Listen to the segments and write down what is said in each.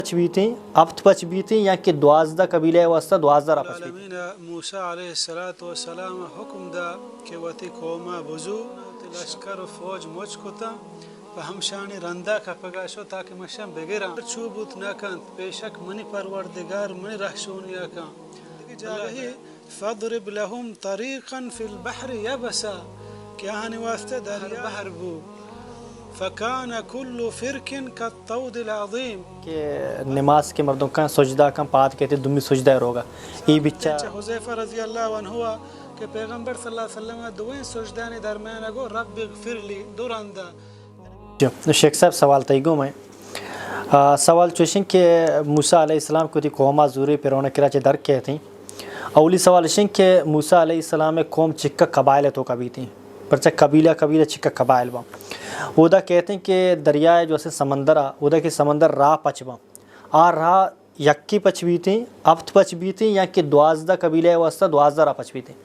Pitch بھی تھیں اب پچ بھی تھیں یا کہ 12 قبیلے واسطہ 12 رپچ بھی موسیٰ علیہ السلام حکم دا کہ وتی قوما بزو لشکر و فوج مچ کتا و ہمشانی رندہ کا پگاشو تاکہ مشم بگیرم چوبوت نکند پیشک منی پروردگار منی رحشونیا کن جاگہی فضرب لهم طریقا فی البحر یبسا کہ آہنی واسطہ دریا بحر بو فکان کل فرکن کالطود العظیم کہ نماز کے مردوں کا سجدہ کا پات کہتے دمی سجدہ روگا ای بچہ حذیفہ رضی اللہ عنہ ہوا کہ پیغمبر صلی اللہ علیہ وسلم دوین سجدانی درمیان گو رب اغفر لی دورندہ. شیخ صاحب سوال تیگو میں سوال چوشن کہ موسیٰ علیہ السلام کو دی قوما زوری پیرونا کراچے در کہتے ہیں اولی سوال شن کہ موسیٰ علیہ السلام قوم چکا قبائل تو کبھی تھیں پرچہ قبیلہ چکا قبائل با اودا کہتے ہیں کہ دریائے جو سے سمندر اودا کہ سمندر راہ پچ با آ راہ یکی پچ بھی تھیں اب پچ بھی تھیں یا کہ 12 قبیلے واسطہ 12 راہ پچ بھی تھیں.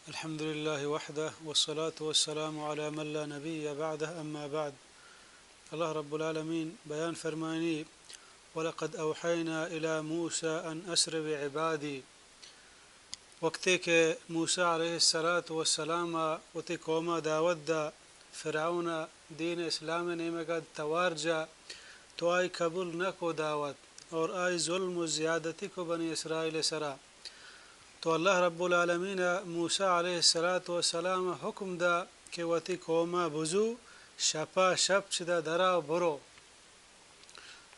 الحمدللہ وحدہ والصلاة والسلام علی من لا نبی بعدہ اما بعد. اللہ رب العالمین بیان فرمانی وَلَقَدْ أَوْحَيْنَا إِلَى مُوسَىٰ أَنْ أَسْرِ بِعِبَادِي وقتے کہ موسیٰ علیہ السلام وتی قوما دعوت دا فرعون دین اسلام نیمگا توار جا تو آئی قبول نہ کو دعوت اور آئی ظلم و زیادتی کو بنی اسرائیل سرا تو اللہ رب العالمین موسیٰ علیہ السلام حکم دا کہ وتی قوما بزو شپا شپ چدا درا برو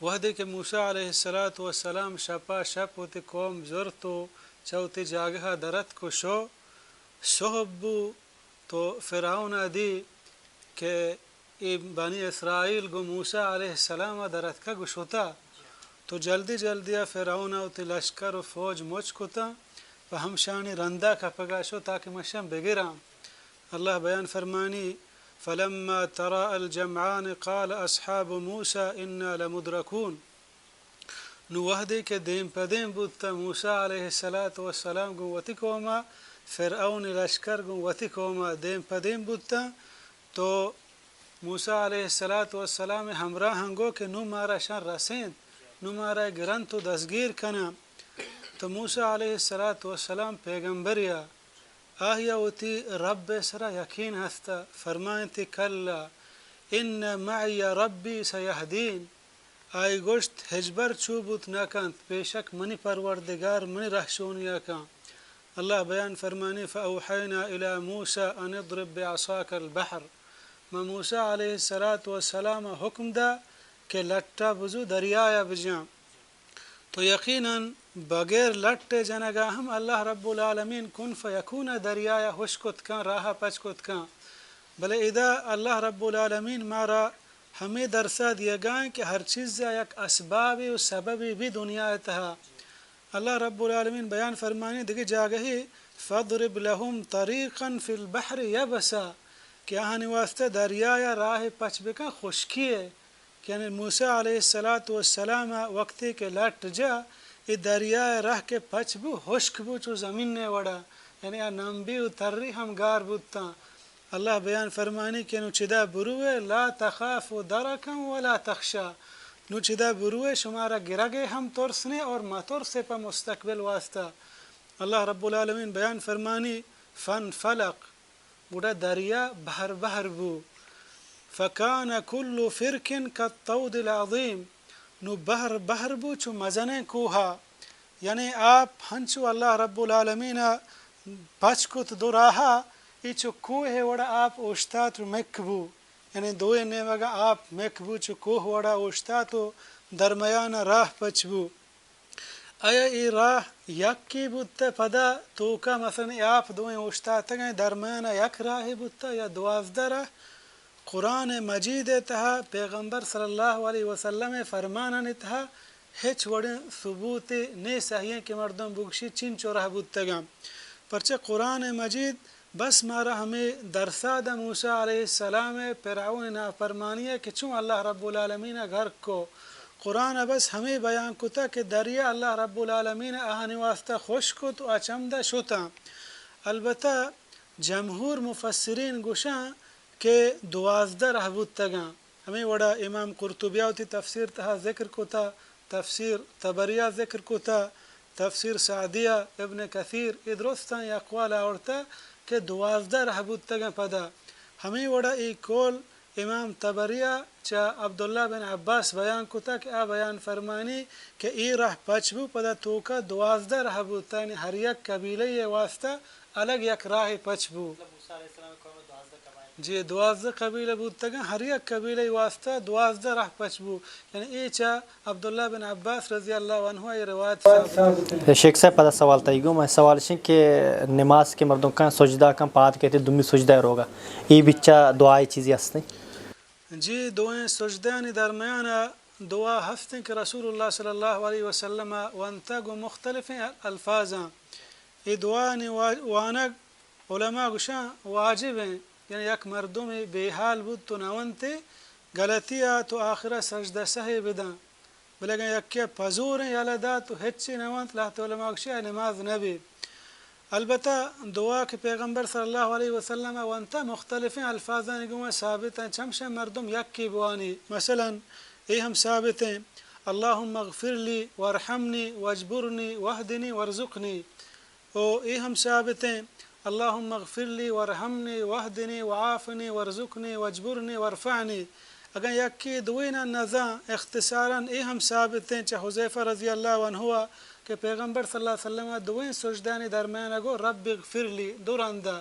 وحدے کہ موسیٰ علیہ السلام شپا شپ وتی قوم زرتو چوتی جاگہ درت کو شو صحبو تو فرعون دی کہ ای بنی اسرائیل گو موسیٰ علیہ السلام درت کا گشوتا تو جلدی فرعون تی لشکر و فوج مچ کتا و ہمشانی رندہ کا پگاشو تاکہ مشم بگیرام. اللہ بیان فرمانی فلما ترى الجمعان قال اصحاب موسیٰ انا لمدرکون نو وحدی کے دیم پدیم بودتا موسیٰ علیہ السلام گو وتی قوما فرعون لشکر گو وتی قوما دیم پدیم بودتا تو موسیٰ علیہ السلام ہمراہ گو کہ نو مارا شان رسین نو مارا گرن تو دستگیر کنا تو موسیٰ علیہ السلام پیغمبریا آہیا وتی رب سرا یقین ہستا فرمائیں تی کلا ان معی ربی سیہدین آئی گوشت ہجبر چوبوت نکند پیشک منی پروردگار منی رحشونیا کان. اللہ بیان فرمانی فأوحینا الى موسیٰ ان اضرب بعصاک البحر ما موسیٰ علیہ السلام حکم دا کہ لٹا بزو دریایا بجاں تو یقیناً بغیر لٹے جنگا ہم اللہ رب العالمین کن فیکون دریایا حشکت کان راہ پچکت کان بلے ادا اللہ رب العالمین مارا ہمیں درسہ دیا گائیں کہ ہر چیز یک اسبابی و سببی بھی دنیا تہا. اللہ رب العالمین بیان فرمانی دیکھ جاگہی فضرب لهم طریقا فی البحر یبسا کہ آہنی واسطہ دریایا راہ پچ بکا خشکی ہے یعنی موسیٰ علیہ السلام وقتی کے لٹ جا یہ دریایا راہ کے پچ بو خشک بو چو زمین نے وڑا یعنی نمبی و تری ہم گار بودتا. اللہ بیان فرمانی کہ نو چدا بروے لا تخاف درکا ولا تخشا نو چدا بروے شمارا گرگے ہم ترسنے اور ما ترسے پا مستقبل واسطہ. اللہ رب العالمین بیان فرمانی فن فلق بودا دریا بہر بو فکان کل فرکن کالطود العظیم نو بہر بو چو مزنے کوہا یعنی آپ ہنچو اللہ رب العالمین پچ کت دو راہا ایچو کوہ وڑا آپ اوشتات مکبو یعنی دوئے نیمگا آپ مکبو چو کوہ وڑا اوشتاتو درمیان راہ پچبو آیا ای راہ یکی بودتا پدا توکا مثلا آپ دوئے اوشتات گئے درمیان یک راہ بودتا یا 12 راہ. قرآن مجید تہا پیغمبر صلی اللہ علیہ وسلم فرمانا تہا ہچ وڑے ثبوت نے صحیح کہ مردم بگشی چین چو راہ بودتا گا پرچہ قرآن مجید بس مارا ہمیں درسا دا موسیٰ علیہ السلام فرعون نافرمانی ہے کہ چون اللہ رب العالمین گھر کو قرآن بس ہمیں بیان کتا کہ دریا اللہ رب العالمین آہانی واسطہ خوش کو تو اچمدہ شتا. البتہ جمہور مفسرین گوشاں کہ 12 راہ بودتا گا ہمیں وڑا امام قرطبیہ تی تفسیر تہا ذکر کتا تفسیر طبریہ ذکر کتا تفسیر سعدیہ ابن کثیر ادرستان یا اقوال آورتا کہ 12 رہ بودتگن پدا ہمیں وڑا ای کول امام طبریہ چا عبداللہ بن عباس بیان کتا کہ آ بیان فرمانی کہ ای رہ پچبو پدا توکا 12 رہ بودتا، یعنی ہر یک قبیلہ واسطہ الگ یک راہ پچبو. جی 12 قبیلہ بودتگن ہر یک قبیلہ واسطہ 12 رہ پچبو، یعنی ای چا عبداللہ بن عباس رضی اللہ عنہ یہ روایت ثابت. شیخ صاحب پدا سوال تیگو میں سوال شن کہ نماز کے مردوں کا سجدہ کم پات کہتے دمی سجدہ روگا ای بچہ دعائی چیزی ہستے. جی دعائیں سجدانی درمیان دعا ہفتیں کہ رسول اللہ صلی اللہ علیہ وسلم وانتگو مختلف الفاظاں یہ دعانی وانگ علماء گشاں واجب ہیں، یعنی یک مردمی بے حال بود تو نونتے غلطیہ تو آخرہ سجدہ صحیح بداں بلکہ یکی پزور ہیں یالا دا تو ہچی نونت لاہت علماء گشاں نماز نبی. البتہ دعا کہ پیغمبر صلی اللہ علیہ وسلم وانتا مختلف الفاظاں گویں ثابت ہیں چمشہ مردم یکی بوانی. مثلا یہ ہم ثابت ہیں اللہم اغفر لی وارحمنی واجبرنی واہدنی وارزقنی، اور یہ ہم ثابت ہیں اللہم اغفر لی وارحمنی واہدنی وعافنی وارزقنی واجبرنی وارفعنی. اگر یکی دوینا نظاں اختصاراً یہ ہم ثابت ہیں چاہ حذیفہ رضی اللہ عنہ کہ پیغمبر صلی اللہ علیہ وسلم دوین سجدانی درمیان گو رب اغفر لی دورندہ،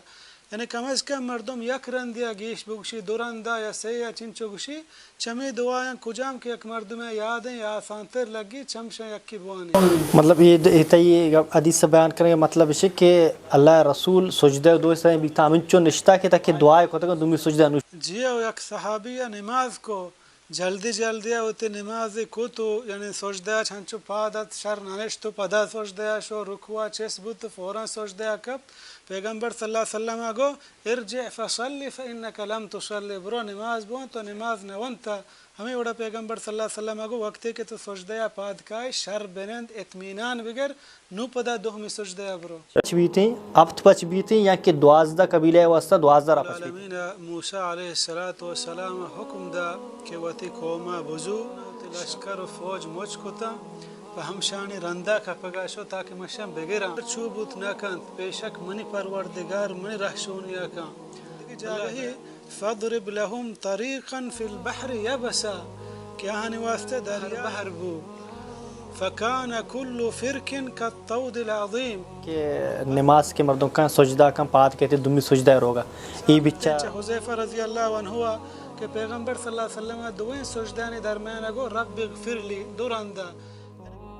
یعنی کم از کم مردم یک رندیا گیش بگشی دورندہ یا سیہ چنچو گشی چمی دعائیں کجام کہ ایک مردم یادیں یا آسانتر لگی چمشہ یکی بوانی. مطلب یہ حدیث سے بیان کریں مطلب ہے کہ اللہ رسول سجدہ دو سے بھی تامنچو نشتا کہ تاکہ دعائیں کو تک دمی سجدہ نشتا. جی اور یک صحابیہ نماز کو جلدی ہوتی نماز کو تو یعنی سجدہ چھنچو پادت شر ننشتو پدا سجدہ شو رکوع چس بود فوراً سجدہ کب پیغمبر صلی اللہ علیہ وسلم گو ارجع فصلی فإنک لم تصلی، برو نماز بون تو نماز نونتا. ہمیں وڑا پیغمبر صلی اللہ علیہ وسلم گو وقتی کہ تو سجدہ پادکائی شر بنند اطمینان بگر نو پدا دوہمی سجدہ برو. پچ بیتیں اب پچ بیتیں یا کہ 12 قبیلہ واسطہ 12 رہ پچ العالمین موسیٰ علیہ السلام حکم دا کہ وتی قوما بزو لشکر و فوج مچ کتا و ہمشانی رندہ کا پگاشو تاکہ مشم بگیران چوبوت نکند پیشک منی پروردگار منی رحشونیا کان جاگہی فضرب لهم طریقا فی البحر یبسا کہ آہنی واسطے دریا بحر بو فکان کل فرق کالطود العظیم کہ نماز کے مردوں کا سجدہ کم پات کہتے دمی سجدہ روگا ای بچہ حذیفہ رضی اللہ عنہ کہ پیغمبر صلی اللہ علیہ وسلم دوین سجدانی درمیان گو رب اغفر لی دورندہ